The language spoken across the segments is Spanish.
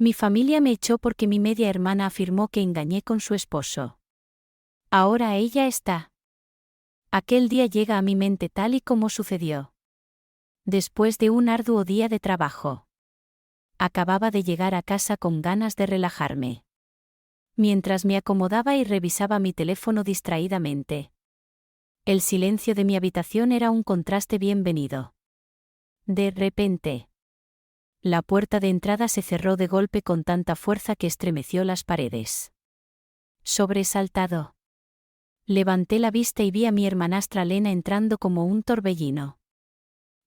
Mi familia me echó porque mi media hermana afirmó que engañé con su esposo. Ahora ella está. Aquel día llega a mi mente tal y como sucedió. Después de un arduo día de trabajo. Acababa de llegar a casa con ganas de relajarme. Mientras me acomodaba y revisaba mi teléfono distraídamente. El silencio de mi habitación era un contraste bienvenido. De repente, la puerta de entrada se cerró de golpe con tanta fuerza que estremeció las paredes. Sobresaltado. Levanté la vista y vi a mi hermanastra Lena entrando como un torbellino.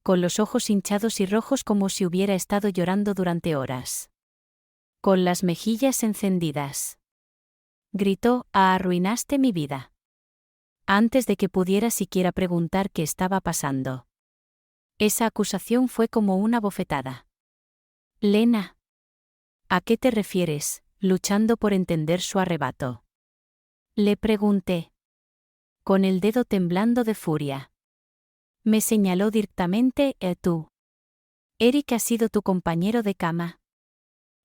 Con los ojos hinchados y rojos como si hubiera estado llorando durante horas. Con las mejillas encendidas. Gritó: «Arruinaste mi vida». Antes de que pudiera siquiera preguntar qué estaba pasando. Esa acusación fue como una bofetada. «Lena. ¿A qué te refieres?», luchando por entender su arrebato. Le pregunté. Con el dedo temblando de furia. Me señaló directamente: «Tú. Eric ha sido tu compañero de cama».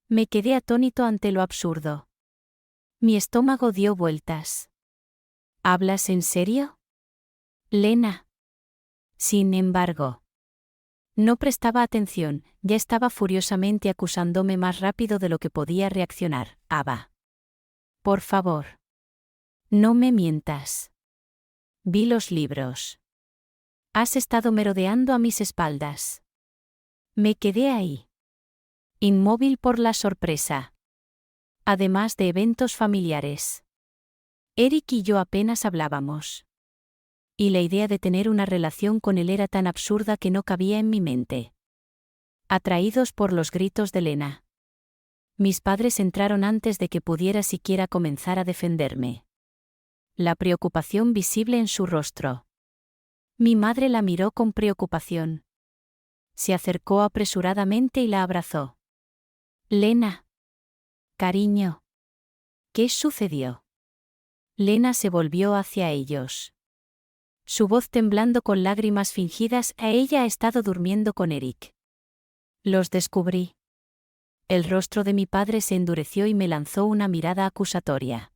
Me quedé atónito ante lo absurdo. Mi estómago dio vueltas. ¿Hablas en serio? Lena. Sin embargo. No prestaba atención, ya estaba furiosamente acusándome más rápido de lo que podía reaccionar. «Ava. Por favor. No me mientas. Vi los libros. Has estado merodeando a mis espaldas». Me quedé ahí. Inmóvil por la sorpresa. Además de eventos familiares. Eric y yo apenas hablábamos. Y la idea de tener una relación con él era tan absurda que no cabía en mi mente. Atraídos por los gritos de Lena. Mis padres entraron antes de que pudiera siquiera comenzar a defenderme. La preocupación visible en su rostro. Mi madre la miró con preocupación. Se acercó apresuradamente y la abrazó. «Lena. Cariño. ¿Qué sucedió?». Lena se volvió hacia ellos. Su voz temblando con lágrimas fingidas: «Ella ha estado durmiendo con Eric». Los descubrí. El rostro de mi padre se endureció y me lanzó una mirada acusatoria.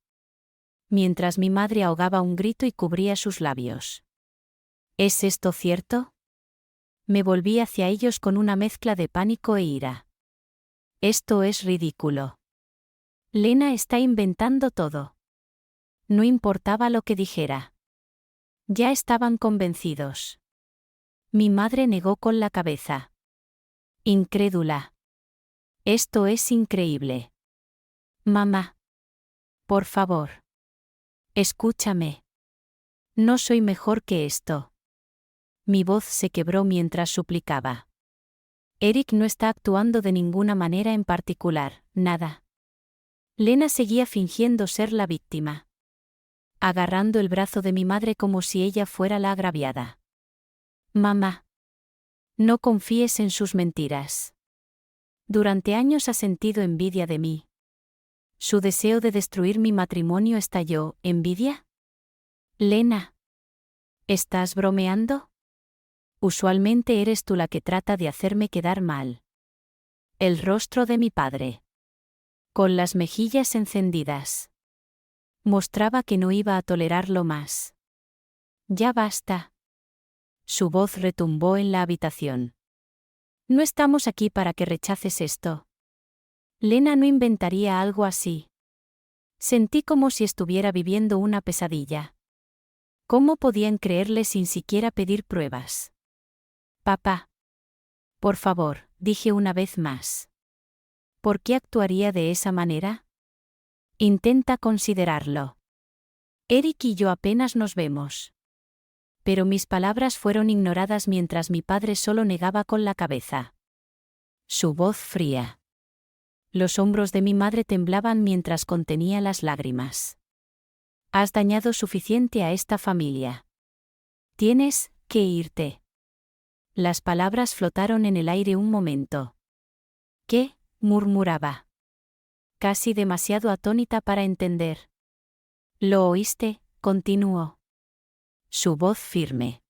Mientras mi madre ahogaba un grito y cubría sus labios. ¿Es esto cierto? Me volví hacia ellos con una mezcla de pánico e ira. Esto es ridículo. Lena está inventando todo. No importaba lo que dijera. Ya estaban convencidos. Mi madre negó con la cabeza. Incrédula. Esto es increíble. Mamá. Por favor. Escúchame. No soy mejor que esto. Mi voz se quebró mientras suplicaba. Eric no está actuando de ninguna manera en particular, nada. Lena seguía fingiendo ser la víctima. Agarrando el brazo de mi madre como si ella fuera la agraviada. Mamá. No confíes en sus mentiras. Durante años ha sentido envidia de mí. Su deseo de destruir mi matrimonio estalló. ¿Envidia? Lena. ¿Estás bromeando? Usualmente eres tú la que trata de hacerme quedar mal. El rostro de mi padre. Con las mejillas encendidas. Mostraba que no iba a tolerarlo más. Ya basta. Su voz retumbó en la habitación. No estamos aquí para que rechaces esto. Lena no inventaría algo así. Sentí como si estuviera viviendo una pesadilla. ¿Cómo podían creerle sin siquiera pedir pruebas? Papá. Por favor, dije una vez más. ¿Por qué actuaría de esa manera? Intenta considerarlo. Eric y yo apenas nos vemos. Pero mis palabras fueron ignoradas mientras mi padre solo negaba con la cabeza. Su voz fría. Los hombros de mi madre temblaban mientras contenía las lágrimas. Has dañado suficiente a esta familia. Tienes que irte. Las palabras flotaron en el aire un momento. ¿Qué?, murmuraba. Casi demasiado atónita para entender. ¿Lo oíste?, continuó. Su voz firme.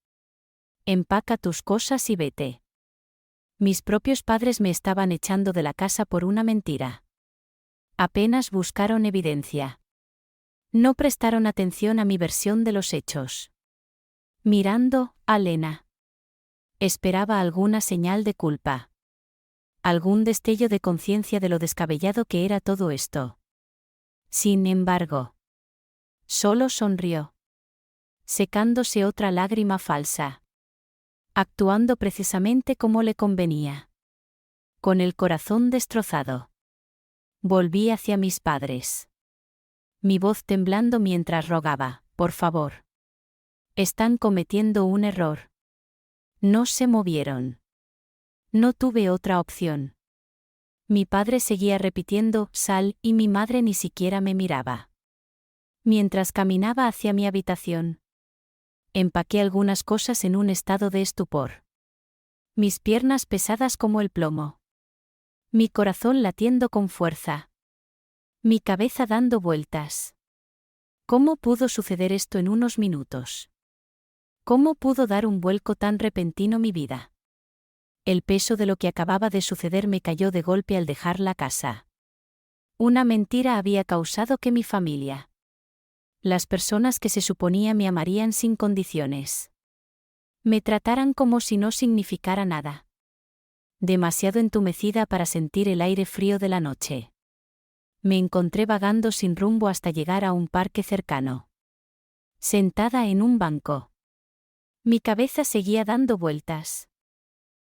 Empaca tus cosas y vete. Mis propios padres me estaban echando de la casa por una mentira. Apenas buscaron evidencia. No prestaron atención a mi versión de los hechos. Mirando a Lena. Esperaba alguna señal de culpa. Algún destello de conciencia de lo descabellado que era todo esto. Sin embargo, solo sonrió, secándose otra lágrima falsa. Actuando precisamente como le convenía. Con el corazón destrozado. Volví hacia mis padres. Mi voz temblando mientras rogaba, por favor. Están cometiendo un error. No se movieron. No tuve otra opción. Mi padre seguía repitiendo, sal, y mi madre ni siquiera me miraba. Mientras caminaba hacia mi habitación, empaqué algunas cosas en un estado de estupor. Mis piernas pesadas como el plomo. Mi corazón latiendo con fuerza. Mi cabeza dando vueltas. ¿Cómo pudo suceder esto en unos minutos? ¿Cómo pudo dar un vuelco tan repentino mi vida? El peso de lo que acababa de suceder me cayó de golpe al dejar la casa. Una mentira había causado que mi familia, las personas que se suponía me amarían sin condiciones, me trataran como si no significara nada. Demasiado entumecida para sentir el aire frío de la noche. Me encontré vagando sin rumbo hasta llegar a un parque cercano. Sentada en un banco. Mi cabeza seguía dando vueltas.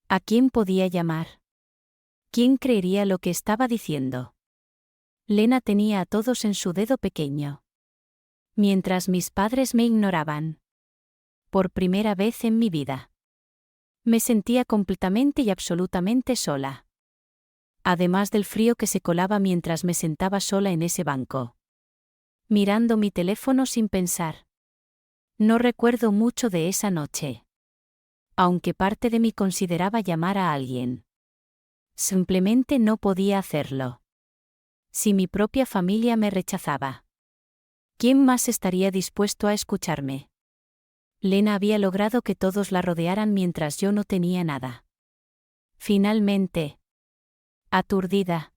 ¿A quién podía llamar? ¿Quién creería lo que estaba diciendo? Lena tenía a todos en su dedo pequeño. Mientras mis padres me ignoraban. Por primera vez en mi vida. Me sentía completamente y absolutamente sola. Además del frío que se colaba mientras me sentaba sola en ese banco. Mirando mi teléfono sin pensar. No recuerdo mucho de esa noche. Aunque parte de mí consideraba llamar a alguien. Simplemente no podía hacerlo. Si mi propia familia me rechazaba, ¿quién más estaría dispuesto a escucharme? Lena había logrado que todos la rodearan mientras yo no tenía nada. Finalmente, aturdida,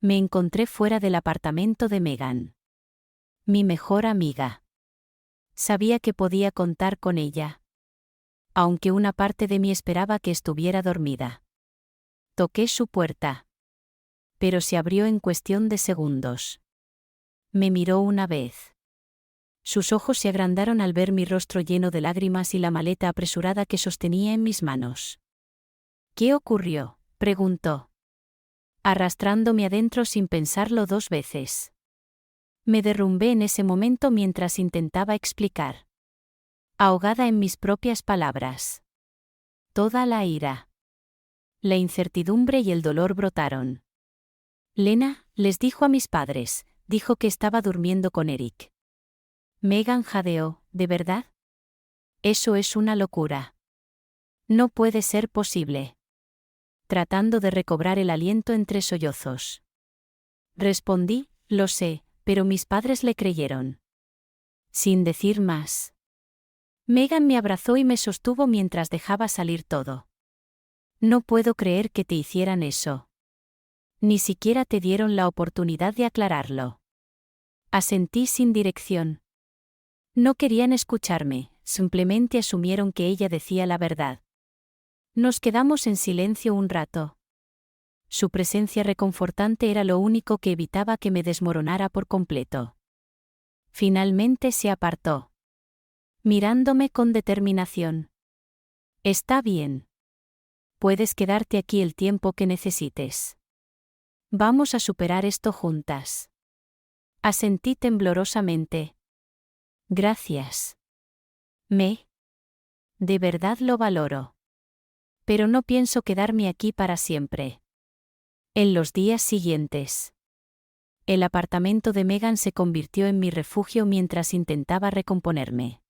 me encontré fuera del apartamento de Megan. Mi mejor amiga. Sabía que podía contar con ella. Aunque una parte de mí esperaba que estuviera dormida. Toqué su puerta. Pero se abrió en cuestión de segundos. Me miró una vez. Sus ojos se agrandaron al ver mi rostro lleno de lágrimas y la maleta apresurada que sostenía en mis manos. ¿Qué ocurrió?, preguntó. Arrastrándome adentro sin pensarlo 2 veces. Me derrumbé en ese momento mientras intentaba explicar. Ahogada en mis propias palabras. Toda la ira. La incertidumbre y el dolor brotaron. Lena, les dijo a mis padres, dijo que estaba durmiendo con Eric. Megan jadeó, ¿de verdad? Eso es una locura. No puede ser posible. Tratando de recobrar el aliento entre sollozos. Respondí, lo sé, pero mis padres le creyeron. Sin decir más. Megan me abrazó y me sostuvo mientras dejaba salir todo. No puedo creer que te hicieran eso. Ni siquiera te dieron la oportunidad de aclararlo. Asentí sin dirección. No querían escucharme, simplemente asumieron que ella decía la verdad. Nos quedamos en silencio un rato. Su presencia reconfortante era lo único que evitaba que me desmoronara por completo. Finalmente se apartó. Mirándome con determinación. Está bien. Puedes quedarte aquí el tiempo que necesites. Vamos a superar esto juntas. Asentí temblorosamente. Gracias. De verdad lo valoro. Pero no pienso quedarme aquí para siempre. En los días siguientes. El apartamento de Megan se convirtió en mi refugio mientras intentaba recomponerme.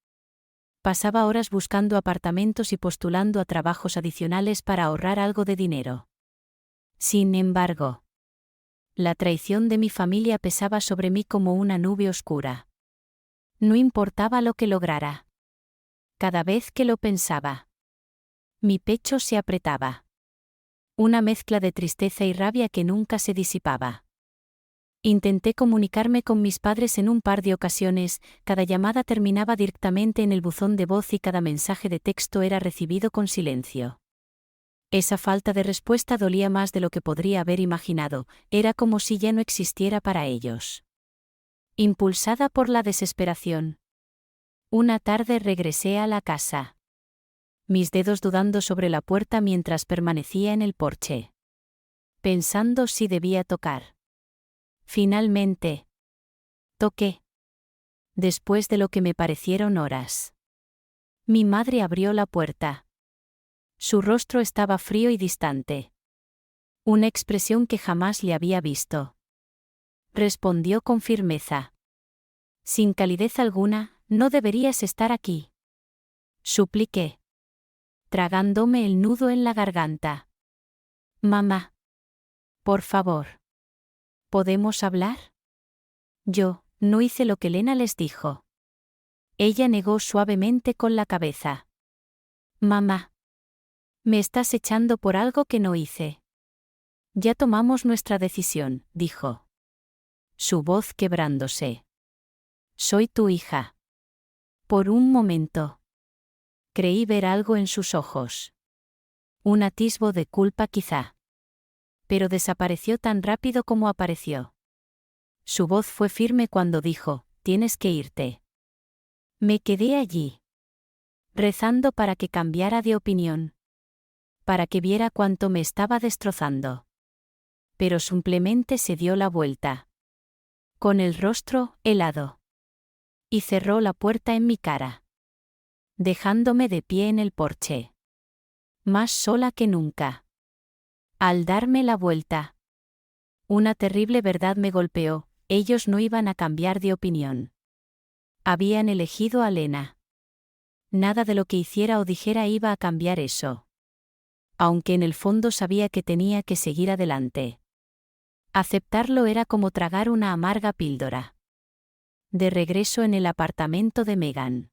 Pasaba horas buscando apartamentos y postulando a trabajos adicionales para ahorrar algo de dinero. Sin embargo, la traición de mi familia pesaba sobre mí como una nube oscura. No importaba lo que lograra. Cada vez que lo pensaba, mi pecho se apretaba. Una mezcla de tristeza y rabia que nunca se disipaba. Intenté comunicarme con mis padres en un par de ocasiones, cada llamada terminaba directamente en el buzón de voz y cada mensaje de texto era recibido con silencio. Esa falta de respuesta dolía más de lo que podría haber imaginado, era como si ya no existiera para ellos. Impulsada por la desesperación. Una tarde regresé a la casa. Mis dedos dudando sobre la puerta mientras permanecía en el porche. Pensando si debía tocar. Finalmente. Toqué. Después de lo que me parecieron horas. Mi madre abrió la puerta. Su rostro estaba frío y distante. Una expresión que jamás le había visto. Respondió con firmeza. Sin calidez alguna, no deberías estar aquí. Supliqué. Tragándome el nudo en la garganta. Mamá. Por favor. ¿Podemos hablar? Yo, no hice lo que Lena les dijo. Ella negó suavemente con la cabeza. Mamá. Me estás echando por algo que no hice. Ya tomamos nuestra decisión, dijo. Su voz quebrándose. Soy tu hija. Por un momento. Creí ver algo en sus ojos. Un atisbo de culpa quizá. Pero desapareció tan rápido como apareció. Su voz fue firme cuando dijo, tienes que irte. Me quedé allí. Rezando para que cambiara de opinión. Para que viera cuánto me estaba destrozando. Pero simplemente se dio la vuelta. Con el rostro helado. Y cerró la puerta en mi cara. Dejándome de pie en el porche. Más sola que nunca. Al darme la vuelta. Una terrible verdad me golpeó, ellos no iban a cambiar de opinión. Habían elegido a Lena. Nada de lo que hiciera o dijera iba a cambiar eso. Aunque en el fondo sabía que tenía que seguir adelante. Aceptarlo era como tragar una amarga píldora. De regreso en el apartamento de Megan.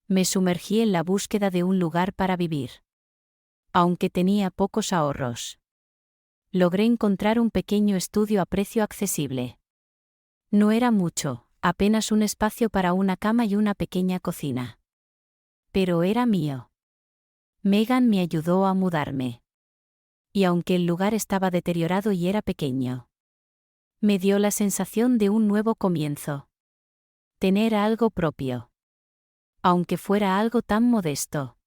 Me sumergí en la búsqueda de un lugar para vivir. Aunque tenía pocos ahorros. Logré encontrar un pequeño estudio a precio accesible. No era mucho, apenas un espacio para una cama y una pequeña cocina. Pero era mío. Megan me ayudó a mudarme. Y aunque el lugar estaba deteriorado y era pequeño, me dio la sensación de un nuevo comienzo. Tener algo propio. Aunque fuera algo tan modesto.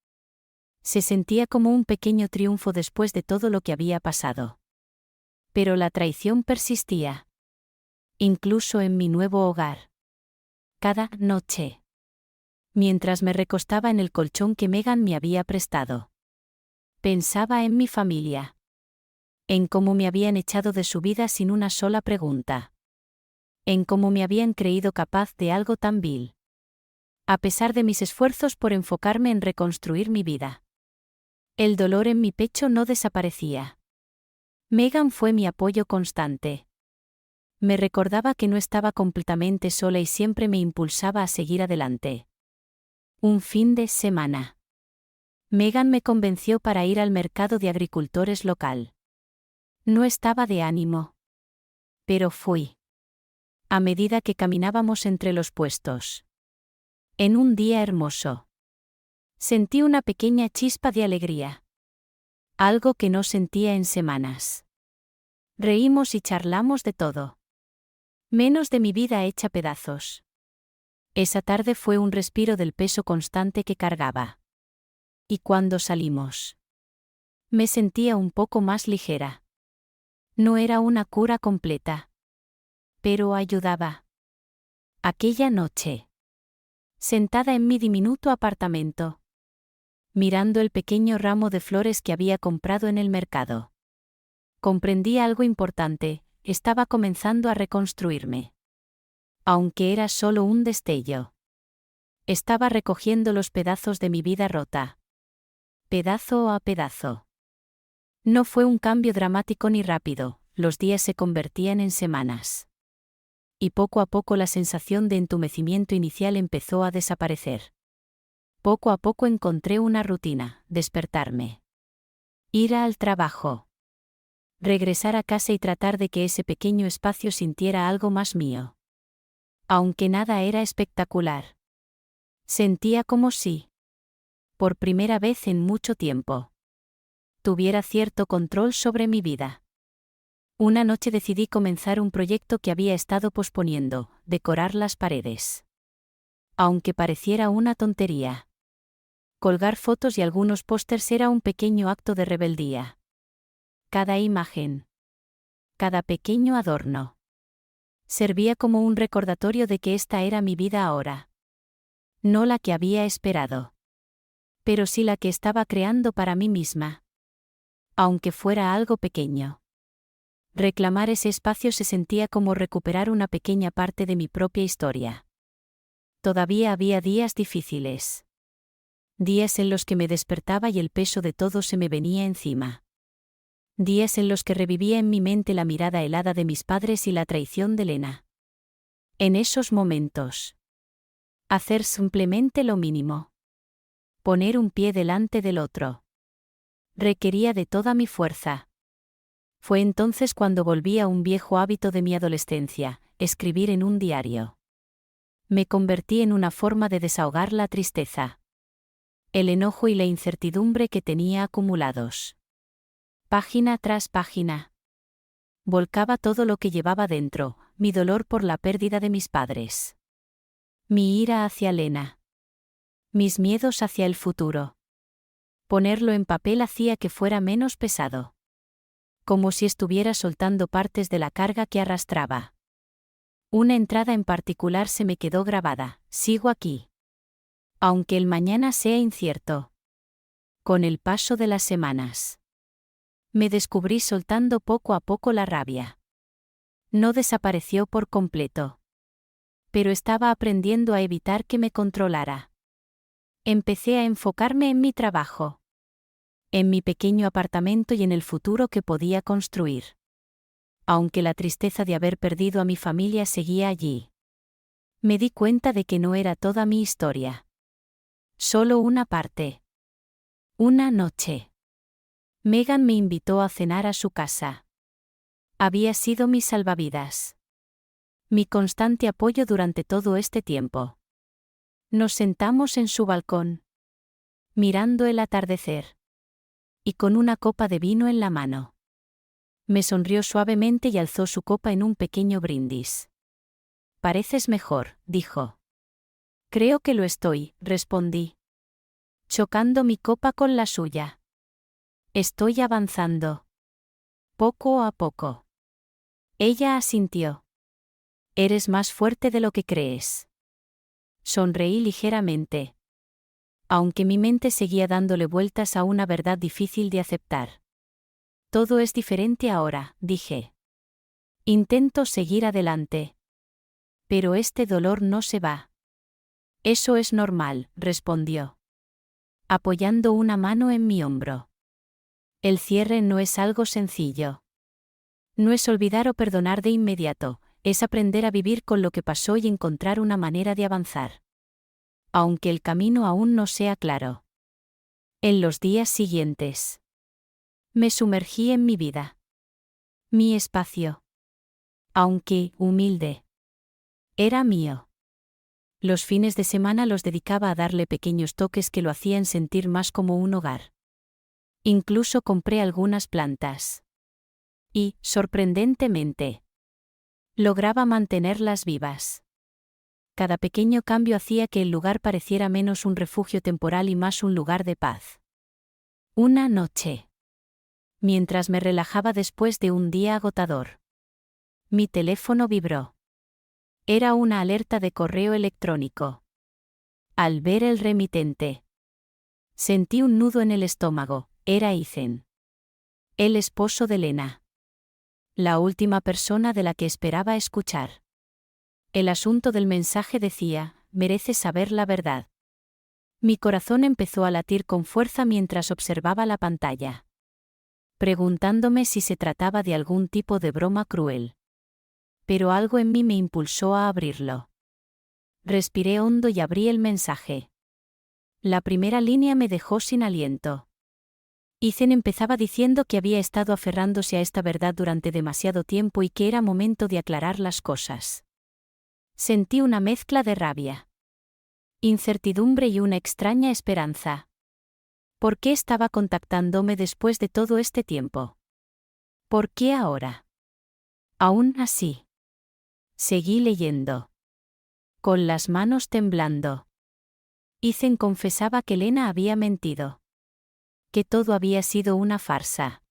Se sentía como un pequeño triunfo después de todo lo que había pasado. Pero la traición persistía. Incluso en mi nuevo hogar. Cada noche. Mientras me recostaba en el colchón que Megan me había prestado. Pensaba en mi familia. En cómo me habían echado de su vida sin una sola pregunta. En cómo me habían creído capaz de algo tan vil. A pesar de mis esfuerzos por enfocarme en reconstruir mi vida. El dolor en mi pecho no desaparecía. Megan fue mi apoyo constante. Me recordaba que no estaba completamente sola y siempre me impulsaba a seguir adelante. Un fin de semana. Megan me convenció para ir al mercado de agricultores local. No estaba de ánimo. Pero fui. A medida que caminábamos entre los puestos. En un día hermoso. Sentí una pequeña chispa de alegría. Algo que no sentía en semanas. Reímos y charlamos de todo. Menos de mi vida hecha pedazos. Esa tarde fue un respiro del peso constante que cargaba. Y cuando salimos, me sentía un poco más ligera. No era una cura completa. Pero ayudaba. Aquella noche. Sentada en mi diminuto apartamento. Mirando el pequeño ramo de flores que había comprado en el mercado. Comprendí algo importante, estaba comenzando a reconstruirme. Aunque era solo un destello. Estaba recogiendo los pedazos de mi vida rota. Pedazo a pedazo. No fue un cambio dramático ni rápido, los días se convertían en semanas. Y poco a poco la sensación de entumecimiento inicial empezó a desaparecer. Poco a poco encontré una rutina, despertarme. Ir al trabajo. Regresar a casa y tratar de que ese pequeño espacio sintiera algo más mío. Aunque nada era espectacular. Sentía como si, por primera vez en mucho tiempo, tuviera cierto control sobre mi vida. Una noche decidí comenzar un proyecto que había estado posponiendo, decorar las paredes. Aunque pareciera una tontería. Colgar fotos y algunos pósters era un pequeño acto de rebeldía. Cada imagen, cada pequeño adorno, servía como un recordatorio de que esta era mi vida ahora. No la que había esperado. Pero sí la que estaba creando para mí misma. Aunque fuera algo pequeño. Reclamar ese espacio se sentía como recuperar una pequeña parte de mi propia historia. Todavía había días difíciles. Días en los que me despertaba y el peso de todo se me venía encima. Días en los que revivía en mi mente la mirada helada de mis padres y la traición de Lena. En esos momentos. Hacer simplemente lo mínimo. Poner un pie delante del otro. Requería de toda mi fuerza. Fue entonces cuando volví a un viejo hábito de mi adolescencia, escribir en un diario. Me convertí en una forma de desahogar la tristeza. El enojo y la incertidumbre que tenía acumulados. Página tras página. Volcaba todo lo que llevaba dentro, mi dolor por la pérdida de mis padres. Mi ira hacia Lena. Mis miedos hacia el futuro. Ponerlo en papel hacía que fuera menos pesado. Como si estuviera soltando partes de la carga que arrastraba. Una entrada en particular se me quedó grabada: sigo aquí. Aunque el mañana sea incierto. Con el paso de las semanas. Me descubrí soltando poco a poco la rabia. No desapareció por completo. Pero estaba aprendiendo a evitar que me controlara. Empecé a enfocarme en mi trabajo. En mi pequeño apartamento y en el futuro que podía construir. Aunque la tristeza de haber perdido a mi familia seguía allí. Me di cuenta de que no era toda mi historia. Solo una parte. Una noche. Megan me invitó a cenar a su casa. Había sido mi salvavidas. Mi constante apoyo durante todo este tiempo. Nos sentamos en su balcón. Mirando el atardecer. Y con una copa de vino en la mano. Me sonrió suavemente y alzó su copa en un pequeño brindis. «Pareces mejor», dijo. «Creo que lo estoy», respondí. Chocando mi copa con la suya. «Estoy avanzando. Poco a poco». Ella asintió. «Eres más fuerte de lo que crees». Sonreí ligeramente. Aunque mi mente seguía dándole vueltas a una verdad difícil de aceptar. Todo es diferente ahora, dije. Intento seguir adelante. Pero este dolor no se va. Eso es normal, respondió. Apoyando una mano en mi hombro. El cierre no es algo sencillo. No es olvidar o perdonar de inmediato, es aprender a vivir con lo que pasó y encontrar una manera de avanzar. Aunque el camino aún no sea claro. En los días siguientes. Me sumergí en mi vida. Mi espacio. Aunque humilde. Era mío. Los fines de semana los dedicaba a darle pequeños toques que lo hacían sentir más como un hogar. Incluso compré algunas plantas. Y, sorprendentemente, lograba mantenerlas vivas. Cada pequeño cambio hacía que el lugar pareciera menos un refugio temporal y más un lugar de paz. Una noche. Mientras me relajaba después de un día agotador. Mi teléfono vibró. Era una alerta de correo electrónico. Al ver el remitente, sentí un nudo en el estómago. Era Ethan. El esposo de Lena. La última persona de la que esperaba escuchar. El asunto del mensaje decía: mereces saber la verdad. Mi corazón empezó a latir con fuerza mientras observaba la pantalla. Preguntándome si se trataba de algún tipo de broma cruel. Pero algo en mí me impulsó a abrirlo. Respiré hondo y abrí el mensaje. La primera línea me dejó sin aliento. Ethan empezaba diciendo que había estado aferrándose a esta verdad durante demasiado tiempo y que era momento de aclarar las cosas. Sentí una mezcla de rabia, incertidumbre y una extraña esperanza. ¿Por qué estaba contactándome después de todo este tiempo? ¿Por qué ahora? Aún así. Seguí leyendo, con las manos temblando. Ethan confesaba que Lena había mentido, que todo había sido una farsa.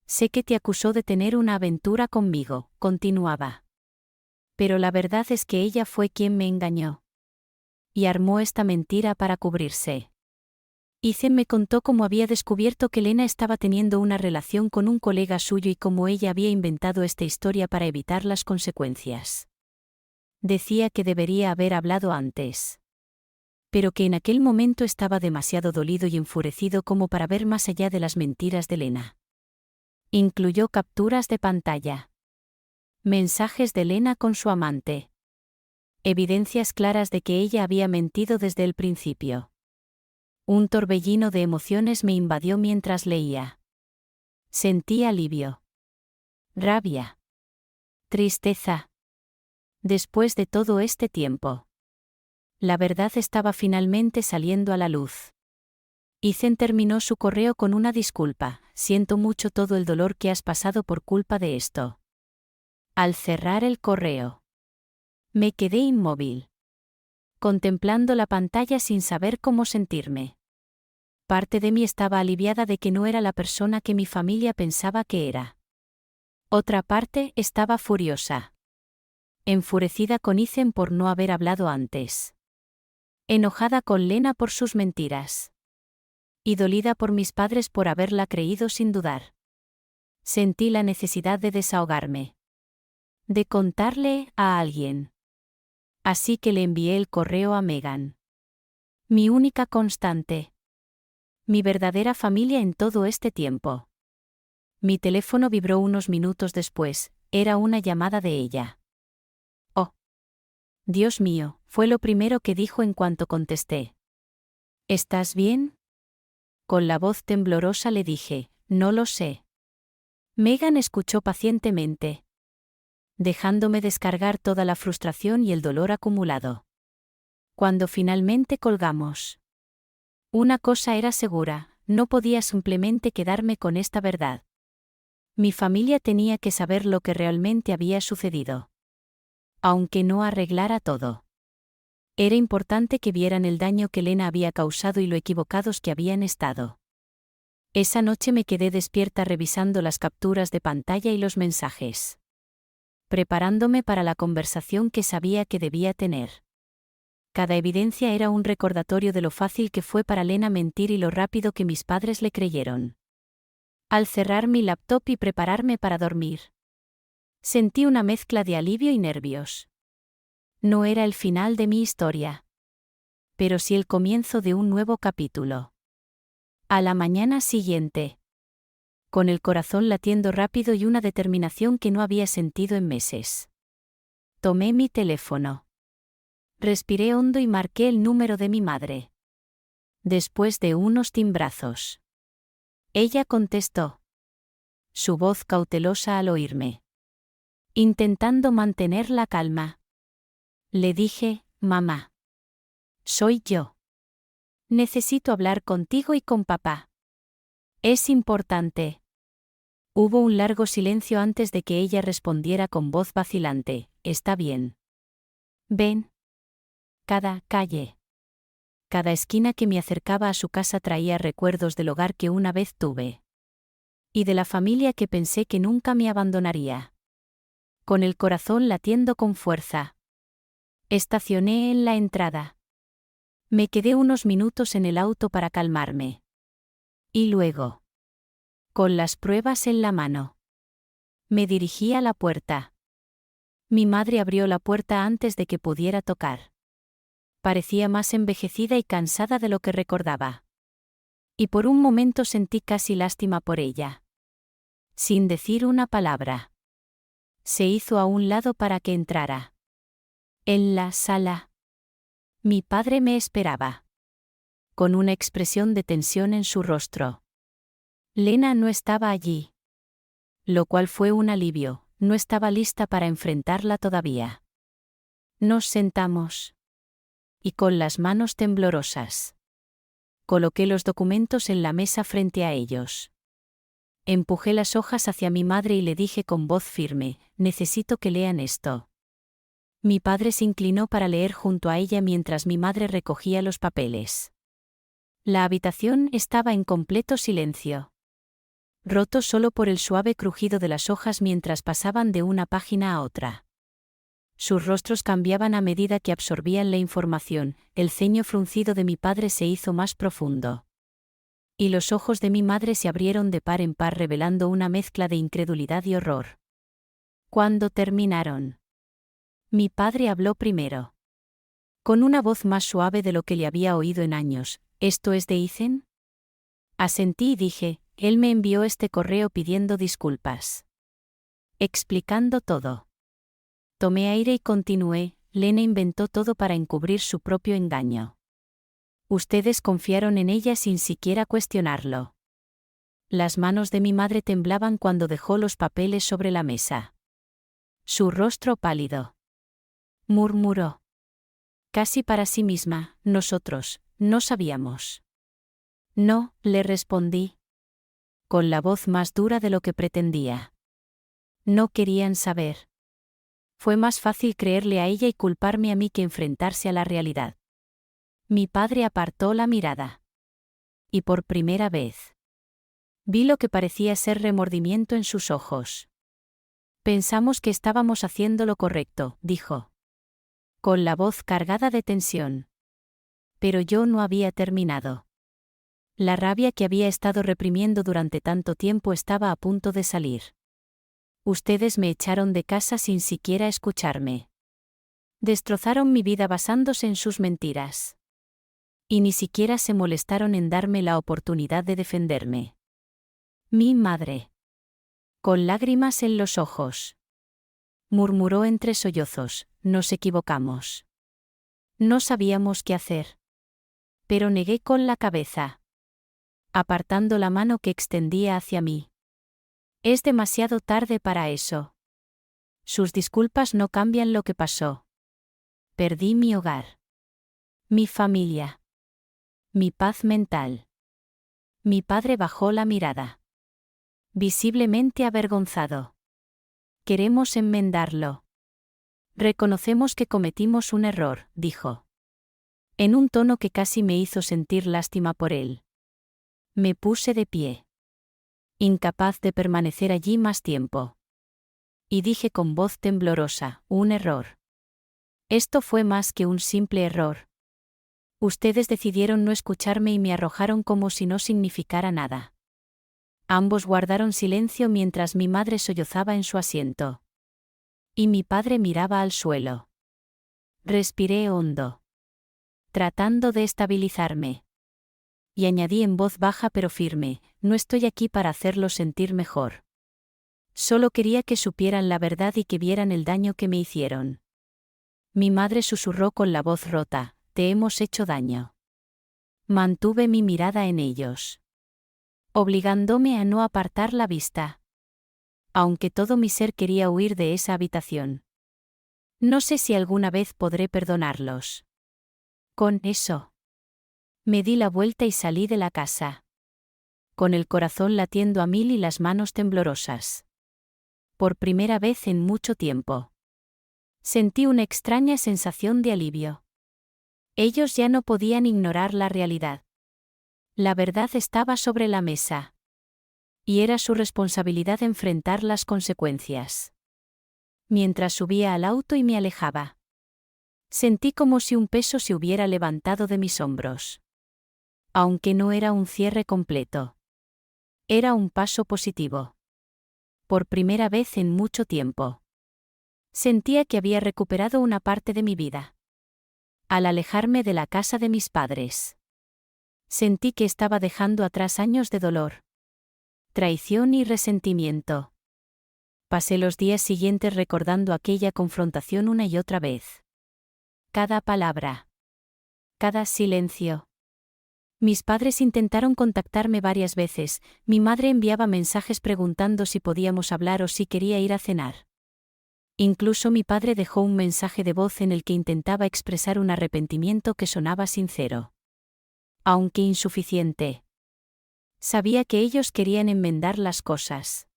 Sé que te acusó de tener una aventura conmigo, continuaba. Pero la verdad es que ella fue quien me engañó. Y armó esta mentira para cubrirse. Ethan me contó cómo había descubierto que Lena estaba teniendo una relación con un colega suyo y cómo ella había inventado esta historia para evitar las consecuencias. Decía que debería haber hablado antes. Pero que en aquel momento estaba demasiado dolido y enfurecido como para ver más allá de las mentiras de Lena. Incluyó capturas de pantalla, mensajes de Lena con su amante, evidencias claras de que ella había mentido desde el principio. Un torbellino de emociones me invadió mientras leía. Sentí alivio, rabia, tristeza. Después de todo este tiempo, la verdad estaba finalmente saliendo a la luz. Ethan terminó su correo con una disculpa: siento mucho todo el dolor que has pasado por culpa de esto. Al cerrar el correo, me quedé inmóvil, contemplando la pantalla sin saber cómo sentirme. Parte de mí estaba aliviada de que no era la persona que mi familia pensaba que era. Otra parte estaba furiosa. Enfurecida con Ethan por no haber hablado antes. Enojada con Lena por sus mentiras. Y dolida por mis padres por haberla creído sin dudar. Sentí la necesidad de desahogarme. De contarle a alguien. Así que le envié el correo a Megan. Mi única constante. Mi verdadera familia en todo este tiempo. Mi teléfono vibró unos minutos después, era una llamada de ella. Oh. Dios mío, fue lo primero que dijo en cuanto contesté. ¿Estás bien? Con la voz temblorosa le dije, no lo sé. Megan escuchó pacientemente, dejándome descargar toda la frustración y el dolor acumulado. Cuando finalmente colgamos. Una cosa era segura, no podía simplemente quedarme con esta verdad. Mi familia tenía que saber lo que realmente había sucedido. Aunque no arreglara todo. Era importante que vieran el daño que Lena había causado y lo equivocados que habían estado. Esa noche me quedé despierta revisando las capturas de pantalla y los mensajes. Preparándome para la conversación que sabía que debía tener. Cada evidencia era un recordatorio de lo fácil que fue para Lena mentir y lo rápido que mis padres le creyeron. Al cerrar mi laptop y prepararme para dormir, sentí una mezcla de alivio y nervios. No era el final de mi historia, pero sí el comienzo de un nuevo capítulo. A la mañana siguiente, con el corazón latiendo rápido y una determinación que no había sentido en meses, tomé mi teléfono. Respiré hondo y marqué el número de mi madre. Después de unos timbrazos, ella contestó. Su voz cautelosa al oírme. Intentando mantener la calma. Le dije, mamá. Soy yo. Necesito hablar contigo y con papá. Es importante. Hubo un largo silencio antes de que ella respondiera con voz vacilante, está bien. Ven. Cada calle. Cada esquina que me acercaba a su casa traía recuerdos del hogar que una vez tuve. Y de la familia que pensé que nunca me abandonaría. Con el corazón latiendo con fuerza. Estacioné en la entrada. Me quedé unos minutos en el auto para calmarme. Y luego, con las pruebas en la mano, me dirigí a la puerta. Mi madre abrió la puerta antes de que pudiera tocar. Parecía más envejecida y cansada de lo que recordaba. Y por un momento sentí casi lástima por ella. Sin decir una palabra, se hizo a un lado para que entrara. En la sala, mi padre me esperaba, con una expresión de tensión en su rostro. Lena no estaba allí. Lo cual fue un alivio, no estaba lista para enfrentarla todavía. Nos sentamos. Y con las manos temblorosas. Coloqué los documentos en la mesa frente a ellos. Empujé las hojas hacia mi madre y le dije con voz firme, necesito que lean esto. Mi padre se inclinó para leer junto a ella mientras mi madre recogía los papeles. La habitación estaba en completo silencio. Roto solo por el suave crujido de las hojas mientras pasaban de una página a otra. Sus rostros cambiaban a medida que absorbían la información, el ceño fruncido de mi padre se hizo más profundo. Y los ojos de mi madre se abrieron de par en par revelando una mezcla de incredulidad y horror. Cuando terminaron, mi padre habló primero. Con una voz más suave de lo que le había oído en años, ¿esto es de Ethan? Asentí y dije, él me envió este correo pidiendo disculpas. Explicando todo. Tomé aire y continué, Lena inventó todo para encubrir su propio engaño. Ustedes confiaron en ella sin siquiera cuestionarlo. Las manos de mi madre temblaban cuando dejó los papeles sobre la mesa. Su rostro pálido. Murmuró. Casi para sí misma, nosotros, no sabíamos. No, le respondí. Con la voz más dura de lo que pretendía. No querían saber. Fue más fácil creerle a ella y culparme a mí que enfrentarse a la realidad. Mi padre apartó la mirada. Y por primera vez. Vi lo que parecía ser remordimiento en sus ojos. Pensamos que estábamos haciendo lo correcto, dijo. Con la voz cargada de tensión. Pero yo no había terminado. La rabia que había estado reprimiendo durante tanto tiempo estaba a punto de salir. Ustedes me echaron de casa sin siquiera escucharme. Destrozaron mi vida basándose en sus mentiras. Y ni siquiera se molestaron en darme la oportunidad de defenderme. Mi madre. Con lágrimas en los ojos. Murmuró entre sollozos, nos equivocamos. No sabíamos qué hacer. Pero negué con la cabeza. Apartando la mano que extendía hacia mí. Es demasiado tarde para eso. Sus disculpas no cambian lo que pasó. Perdí mi hogar. Mi familia. Mi paz mental. Mi padre bajó la mirada. Visiblemente avergonzado. Queremos enmendarlo. Reconocemos que cometimos un error, dijo. En un tono que casi me hizo sentir lástima por él. Me puse de pie. Incapaz de permanecer allí más tiempo. Y dije con voz temblorosa, un error. Esto fue más que un simple error. Ustedes decidieron no escucharme y me arrojaron como si no significara nada. Ambos guardaron silencio mientras mi madre sollozaba en su asiento. Y mi padre miraba al suelo. Respiré hondo. Tratando de estabilizarme. Y añadí en voz baja pero firme, no estoy aquí para hacerlos sentir mejor. Solo quería que supieran la verdad y que vieran el daño que me hicieron. Mi madre susurró con la voz rota, te hemos hecho daño. Mantuve mi mirada en ellos. Obligándome a no apartar la vista. Aunque todo mi ser quería huir de esa habitación. No sé si alguna vez podré perdonarlos. Con eso. Me di la vuelta y salí de la casa. Con el corazón latiendo a mil y las manos temblorosas. Por primera vez en mucho tiempo. Sentí una extraña sensación de alivio. Ellos ya no podían ignorar la realidad. La verdad estaba sobre la mesa. Y era su responsabilidad enfrentar las consecuencias. Mientras subía al auto y me alejaba. Sentí como si un peso se hubiera levantado de mis hombros. Aunque no era un cierre completo. Era un paso positivo. Por primera vez en mucho tiempo. Sentía que había recuperado una parte de mi vida. Al alejarme de la casa de mis padres. Sentí que estaba dejando atrás años de dolor. Traición y resentimiento. Pasé los días siguientes recordando aquella confrontación una y otra vez. Cada palabra. Cada silencio. Mis padres intentaron contactarme varias veces, mi madre enviaba mensajes preguntando si podíamos hablar o si quería ir a cenar. Incluso mi padre dejó un mensaje de voz en el que intentaba expresar un arrepentimiento que sonaba sincero. Aunque insuficiente. Sabía que ellos querían enmendar las cosas.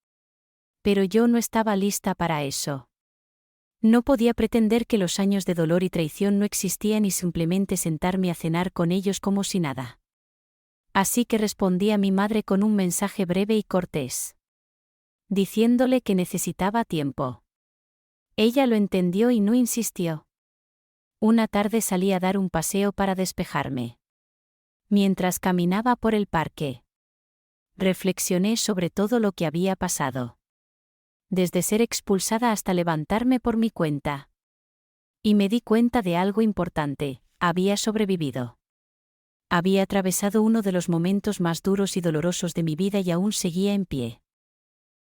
Pero yo no estaba lista para eso. No podía pretender que los años de dolor y traición no existían y simplemente sentarme a cenar con ellos como si nada. Así que respondí a mi madre con un mensaje breve y cortés, diciéndole que necesitaba tiempo. Ella lo entendió y no insistió. Una tarde salí a dar un paseo para despejarme. Mientras caminaba por el parque, reflexioné sobre todo lo que había pasado. Desde ser expulsada hasta levantarme por mi cuenta. Y me di cuenta de algo importante: había sobrevivido. Había atravesado uno de los momentos más duros y dolorosos de mi vida y aún seguía en pie.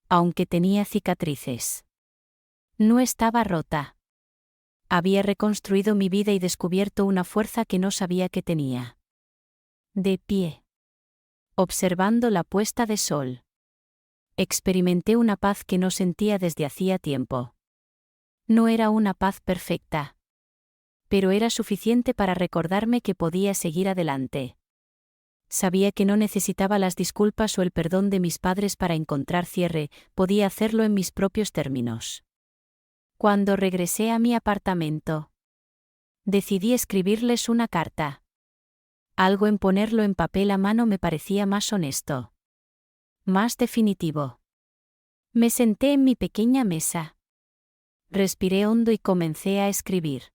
Aunque tenía cicatrices. No estaba rota. Había reconstruido mi vida y descubierto una fuerza que no sabía que tenía. De pie. Observando la puesta de sol. Experimenté una paz que no sentía desde hacía tiempo. No era una paz perfecta. Pero era suficiente para recordarme que podía seguir adelante. Sabía que no necesitaba las disculpas o el perdón de mis padres para encontrar cierre, podía hacerlo en mis propios términos. Cuando regresé a mi apartamento, decidí escribirles una carta. Algo en ponerlo en papel a mano me parecía más honesto. Más definitivo. Me senté en mi pequeña mesa. Respiré hondo y comencé a escribir.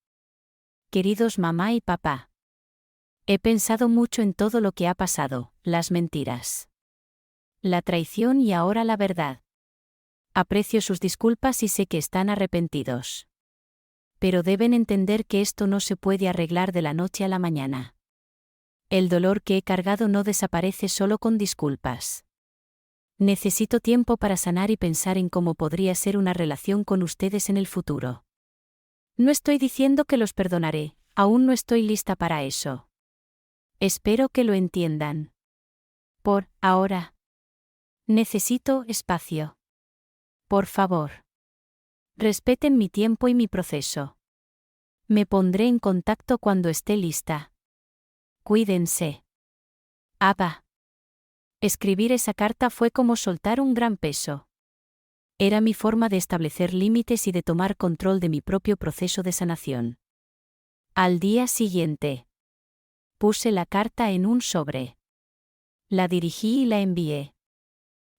Queridos mamá y papá. He pensado mucho en todo lo que ha pasado, las mentiras, la traición y ahora la verdad. Aprecio sus disculpas y sé que están arrepentidos. Pero deben entender que esto no se puede arreglar de la noche a la mañana. El dolor que he cargado no desaparece solo con disculpas. Necesito tiempo para sanar y pensar en cómo podría ser una relación con ustedes en el futuro. No estoy diciendo que los perdonaré, aún no estoy lista para eso. Espero que lo entiendan. Por ahora. Necesito espacio. Por favor. Respeten mi tiempo y mi proceso. Me pondré en contacto cuando esté lista. Cuídense. Aba. Escribir esa carta fue como soltar un gran peso. Era mi forma de establecer límites y de tomar control de mi propio proceso de sanación. Al día siguiente, puse la carta en un sobre. La dirigí y la envié.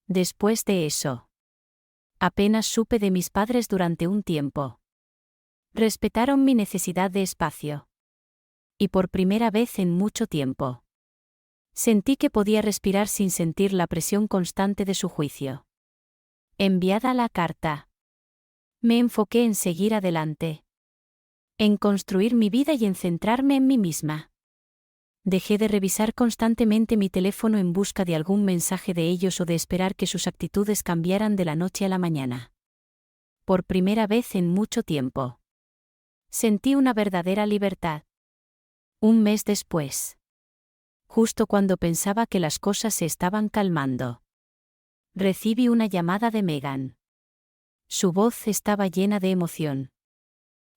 Después de eso, apenas supe de mis padres durante un tiempo. Respetaron mi necesidad de espacio. Y por primera vez en mucho tiempo, sentí que podía respirar sin sentir la presión constante de su juicio. Enviada la carta, me enfoqué en seguir adelante. En construir mi vida y en centrarme en mí misma. Dejé de revisar constantemente mi teléfono en busca de algún mensaje de ellos o de esperar que sus actitudes cambiaran de la noche a la mañana. Por primera vez en mucho tiempo, sentí una verdadera libertad. Un mes después, justo cuando pensaba que las cosas se estaban calmando, recibí una llamada de Megan. Su voz estaba llena de emoción,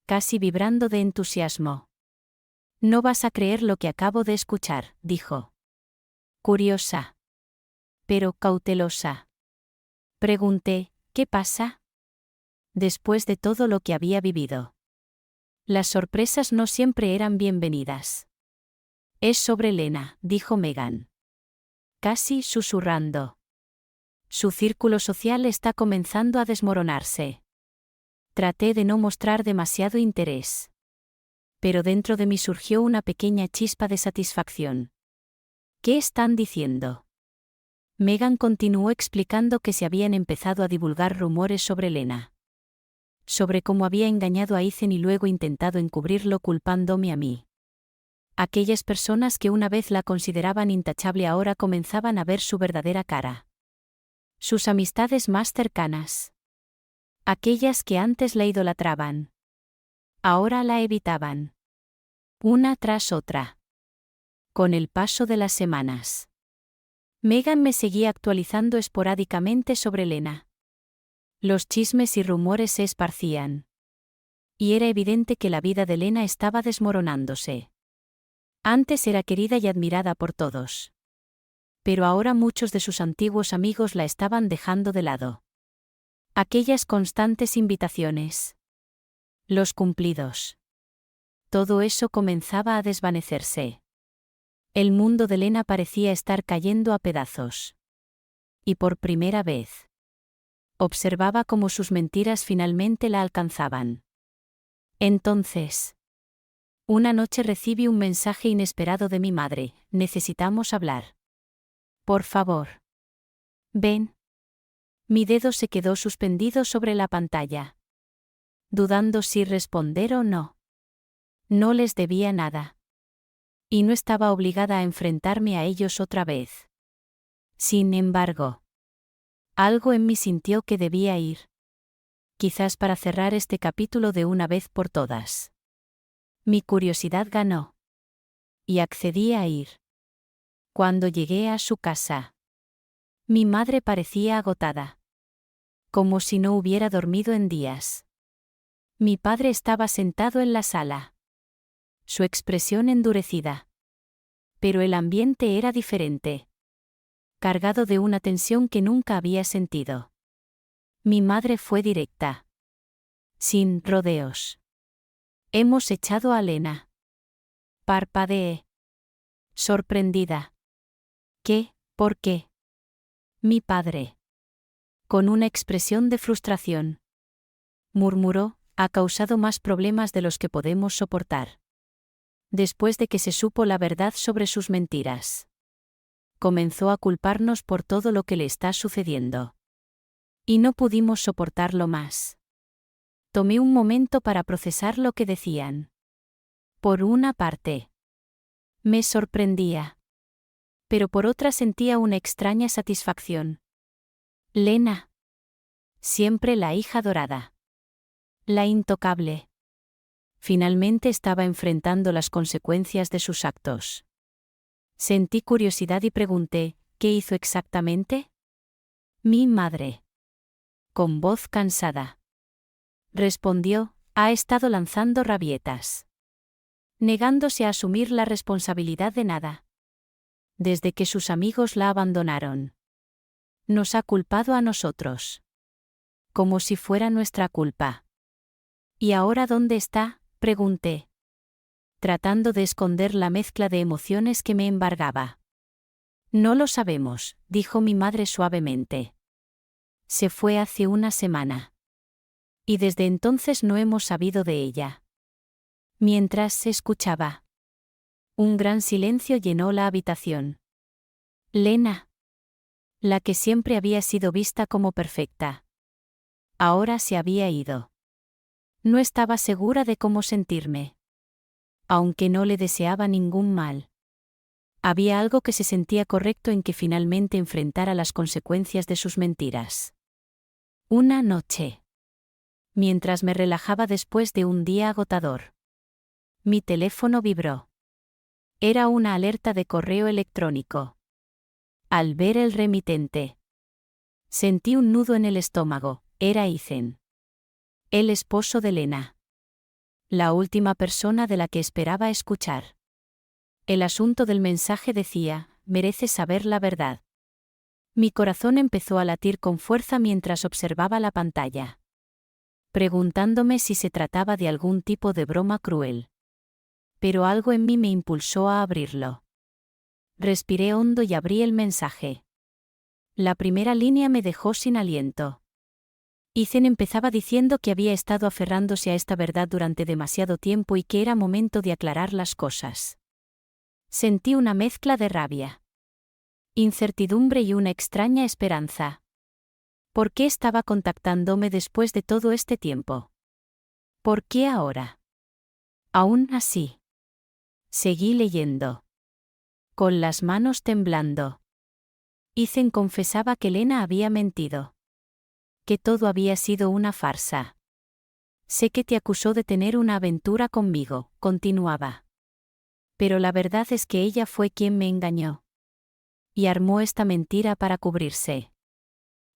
casi vibrando de entusiasmo. No vas a creer lo que acabo de escuchar, dijo. Curiosa, pero cautelosa. Pregunté, ¿qué pasa? Después de todo lo que había vivido. Las sorpresas no siempre eran bienvenidas. Es sobre Lena, dijo Megan. Casi susurrando. Su círculo social está comenzando a desmoronarse. Traté de no mostrar demasiado interés. Pero dentro de mí surgió una pequeña chispa de satisfacción. ¿Qué están diciendo? Megan continuó explicando que se habían empezado a divulgar rumores sobre Lena. Sobre cómo había engañado a Ethan y luego intentado encubrirlo culpándome a mí. Aquellas personas que una vez la consideraban intachable ahora comenzaban a ver su verdadera cara. Sus amistades más cercanas. Aquellas que antes la idolatraban. Ahora la evitaban. Una tras otra. Con el paso de las semanas, Megan me seguía actualizando esporádicamente sobre Lena. Los chismes y rumores se esparcían. Y era evidente que la vida de Lena estaba desmoronándose. Antes era querida y admirada por todos. Pero ahora muchos de sus antiguos amigos la estaban dejando de lado. Aquellas constantes invitaciones. Los cumplidos. Todo eso comenzaba a desvanecerse. El mundo de Lena parecía estar cayendo a pedazos. Y por primera vez, observaba cómo sus mentiras finalmente la alcanzaban. Entonces, una noche recibí un mensaje inesperado de mi madre: necesitamos hablar. Por favor. Ven. Mi dedo se quedó suspendido sobre la pantalla, dudando si responder o no. No les debía nada. Y no estaba obligada a enfrentarme a ellos otra vez. Sin embargo, algo en mí sintió que debía ir. Quizás para cerrar este capítulo de una vez por todas. Mi curiosidad ganó. Y accedí a ir. Cuando llegué a su casa, mi madre parecía agotada. Como si no hubiera dormido en días. Mi padre estaba sentado en la sala. Su expresión endurecida. Pero el ambiente era diferente. Cargado de una tensión que nunca había sentido. Mi madre fue directa. Sin rodeos. Hemos echado a Lena. Parpadeé. Sorprendida. ¿Qué? ¿Por qué? Mi padre. Con una expresión de frustración. Murmuró: ha causado más problemas de los que podemos soportar. Después de que se supo la verdad sobre sus mentiras. Comenzó a culparnos por todo lo que le está sucediendo. Y no pudimos soportarlo más. Tomé un momento para procesar lo que decían. Por una parte, me sorprendía. Pero por otra sentía una extraña satisfacción. Lena. Siempre la hija dorada. La intocable. Finalmente estaba enfrentando las consecuencias de sus actos. Sentí curiosidad y pregunté: ¿qué hizo exactamente? Mi madre. Con voz cansada. Respondió: ha estado lanzando rabietas. Negándose a asumir la responsabilidad de nada. Desde que sus amigos la abandonaron. Nos ha culpado a nosotros. Como si fuera nuestra culpa. ¿Y ahora dónde está?, pregunté. Tratando de esconder la mezcla de emociones que me embargaba. No lo sabemos, dijo mi madre suavemente. Se fue hace una semana. Y desde entonces no hemos sabido de ella. Mientras se escuchaba. Un gran silencio llenó la habitación. Lena. La que siempre había sido vista como perfecta. Ahora se había ido. No estaba segura de cómo sentirme. Aunque no le deseaba ningún mal. Había algo que se sentía correcto en que finalmente enfrentara las consecuencias de sus mentiras. Una noche. Mientras me relajaba después de un día agotador. Mi teléfono vibró. Era una alerta de correo electrónico. Al ver el remitente, sentí un nudo en el estómago. Era Ethan. El esposo de Lena. La última persona de la que esperaba escuchar. El asunto del mensaje decía: mereces saber la verdad. Mi corazón empezó a latir con fuerza mientras observaba la pantalla. Preguntándome si se trataba de algún tipo de broma cruel. Pero algo en mí me impulsó a abrirlo. Respiré hondo y abrí el mensaje. La primera línea me dejó sin aliento. Ethan empezaba diciendo que había estado aferrándose a esta verdad durante demasiado tiempo y que era momento de aclarar las cosas. Sentí una mezcla de rabia, incertidumbre y una extraña esperanza. ¿Por qué estaba contactándome después de todo este tiempo? ¿Por qué ahora? Aún así. Seguí leyendo. Con las manos temblando. Ethan confesaba que Lena había mentido. Que todo había sido una farsa. Sé que te acusó de tener una aventura conmigo, continuaba. Pero la verdad es que ella fue quien me engañó. Y armó esta mentira para cubrirse.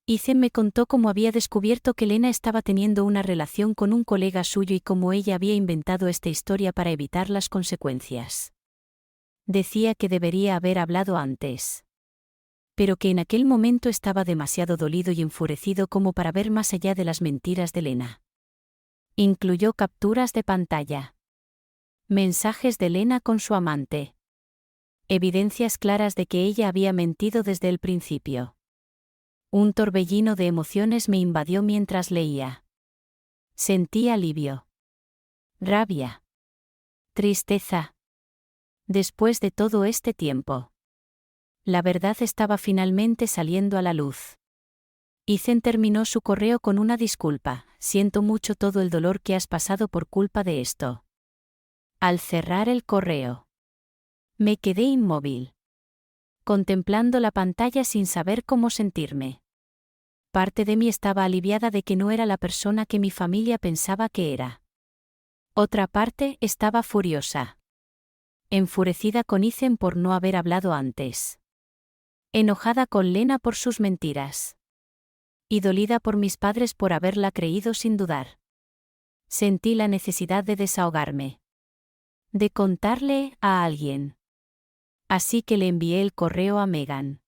Ethan me contó cómo había descubierto que Lena estaba teniendo una relación con un colega suyo y cómo ella había inventado esta historia para evitar las consecuencias. Decía que debería haber hablado antes. Pero que en aquel momento estaba demasiado dolido y enfurecido como para ver más allá de las mentiras de Lena. Incluyó capturas de pantalla. Mensajes de Lena con su amante. Evidencias claras de que ella había mentido desde el principio. Un torbellino de emociones me invadió mientras leía. Sentí alivio. Rabia. Tristeza. Después de todo este tiempo. La verdad estaba finalmente saliendo a la luz. Ethan terminó su correo con una disculpa: siento mucho todo el dolor que has pasado por culpa de esto. Al cerrar el correo, me quedé inmóvil, contemplando la pantalla sin saber cómo sentirme. Parte de mí estaba aliviada de que no era la persona que mi familia pensaba que era. Otra parte estaba furiosa. Enfurecida con Ethan por no haber hablado antes. Enojada con Lena por sus mentiras. Y dolida por mis padres por haberla creído sin dudar. Sentí la necesidad de desahogarme. De contarle a alguien. Así que le envié el correo a Megan.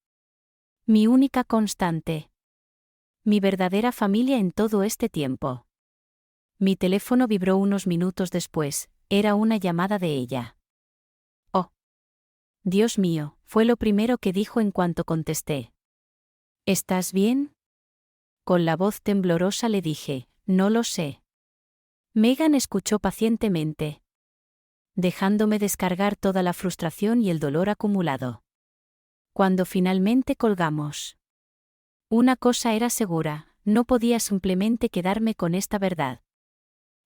Mi única constante. Mi verdadera familia en todo este tiempo. Mi teléfono vibró unos minutos después, era una llamada de ella. Oh. Dios mío, fue lo primero que dijo en cuanto contesté. ¿Estás bien? Con la voz temblorosa le dije, no lo sé. Megan escuchó pacientemente, dejándome descargar toda la frustración y el dolor acumulado. Cuando finalmente colgamos. Una cosa era segura, no podía simplemente quedarme con esta verdad.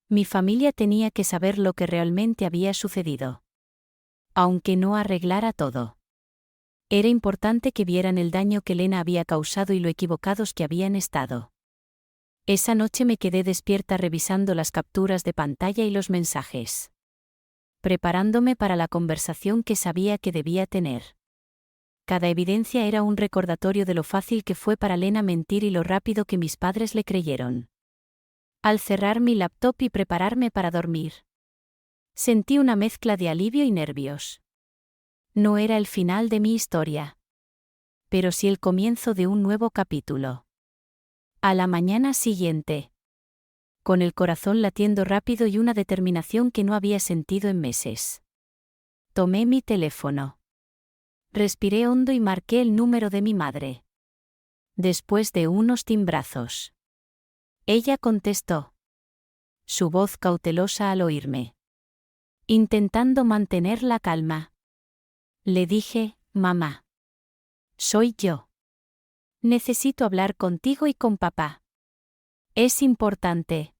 Mi familia tenía que saber lo que realmente había sucedido. Aunque no arreglara todo. Era importante que vieran el daño que Lena había causado y lo equivocados que habían estado. Esa noche me quedé despierta revisando las capturas de pantalla y los mensajes. Preparándome para la conversación que sabía que debía tener. Cada evidencia era un recordatorio de lo fácil que fue para Lena mentir y lo rápido que mis padres le creyeron. Al cerrar mi laptop y prepararme para dormir, sentí una mezcla de alivio y nervios. No era el final de mi historia, pero sí el comienzo de un nuevo capítulo. A la mañana siguiente, con el corazón latiendo rápido y una determinación que no había sentido en meses, tomé mi teléfono. Respiré hondo y marqué el número de mi madre. Después de unos timbrazos, ella contestó. Su voz cautelosa al oírme. Intentando mantener la calma. Le dije, mamá. Soy yo. Necesito hablar contigo y con papá. Es importante.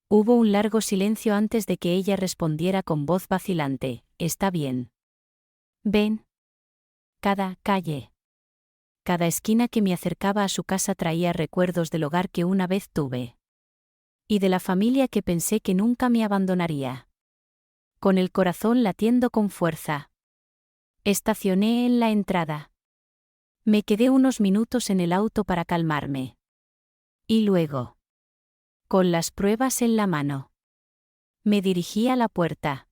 Hubo un largo silencio antes de que ella respondiera con voz vacilante, está bien. Ven. Cada calle. Cada esquina que me acercaba a su casa traía recuerdos del hogar que una vez tuve. Y de la familia que pensé que nunca me abandonaría. Con el corazón latiendo con fuerza. Estacioné en la entrada. Me quedé unos minutos en el auto para calmarme. Y luego, con las pruebas en la mano, me dirigí a la puerta.